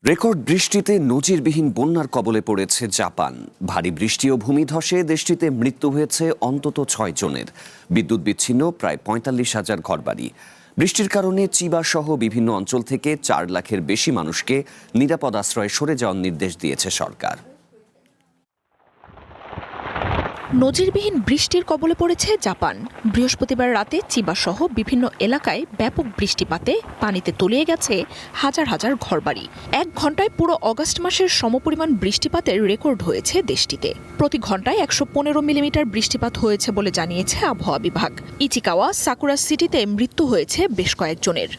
Record বৃষ্টিতে নজিরবিহীন বন্যার কবলে পড়েছে জাপান। ভারী বৃষ্টি ও ভূমিধসে দেশটিতে মৃত্যু হয়েছে অন্তত 6 জনের। বিদ্যুৎ বিচ্ছিন্ন প্রায় ৪৫,০০০ ঘরবাড়ি। বৃষ্টির কারণে চিবা সহ বিভিন্ন অঞ্চল থেকে 4 লাখের বেশি মানুষকে নিরাপদ আশ্রয়ে সরে যাওয়ার নির্দেশ দিয়েছে সরকার। নজিরবিহীন বৃষ্টির কবলে পড়েছে জাপান। বৃহস্পতিবার রাতে চিবা সহ বিভিন্ন এলাকায় ব্যাপক বৃষ্টিপাতে পানিতে তলিয়ে গেছে হাজার হাজার ঘরবাড়ি। 1 ঘন্টায় পুরো অগাস্ট মাসের সমপরিমাণ বৃষ্টিপাতের রেকর্ড হয়েছে দেশটিতে। প্রতি ঘন্টায় 115 মিলিমিটার বৃষ্টিপাত হয়েছে বলে জানিয়েছে আবহাওয়া বিভাগ। ইচিকাওয়া সাকুরা সিটিতে মৃত্যু হয়েছে বেশ কয়েকজনের।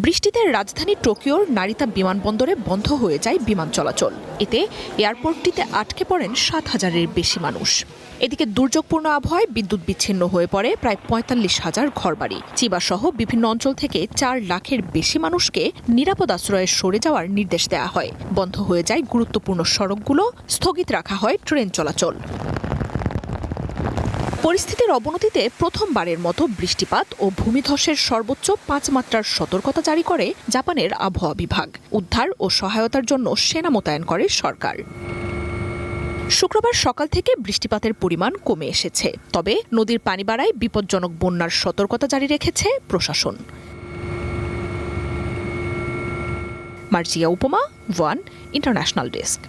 বৃষ্টিতে রাজধানী টোকিওর নারিতা বিমানবন্দরে বন্ধ হয়ে যায় বিমান চলাচল। এতে এয়ারপোর্টটিতে আটকে পড়েন 7,000-এর বেশি মানুষ। এদিকে দুর্যোগপূর্ণ আবহাওয়ায় বিদ্যুৎ বিচ্ছিন্ন হয়ে পড়ে প্রায় ৪৫,০০০ ঘরবাড়ি। চিবা সহ বিভিন্ন অঞ্চল থেকে 4 লাখের বেশি মানুষকে নিরাপদ আশ্রয়ে সরে যাওয়ার নির্দেশ দেওয়া হয়। বন্ধ হয়ে যায় গুরুত্বপূর্ণ সড়কগুলো, স্থগিত রাখা হয় ট্রেন চলাচল। পরিস্থিতির অবনতিতে প্রথমবারের মতো বৃষ্টিপাত ও ভূমিধসের সর্বোচ্চ 5 মাত্রার সতর্কতা জারি করে জাপানের আবহাওয়া বিভাগ। উদ্ধার ও সহায়তার জন্য সেনা মোতায়েন করে সরকার। শুক্রবার সকাল থেকে বৃষ্টিপাতের পরিমাণ কমে এসেছে, তবে নদীর পানি বাড়ায় বিপজ্জনক বন্যার সতর্কতা জারি রেখেছে প্রশাসন। মার্জিয়া উপমা, ওয়ান ইন্টারন্যাশনাল ডেস্ক।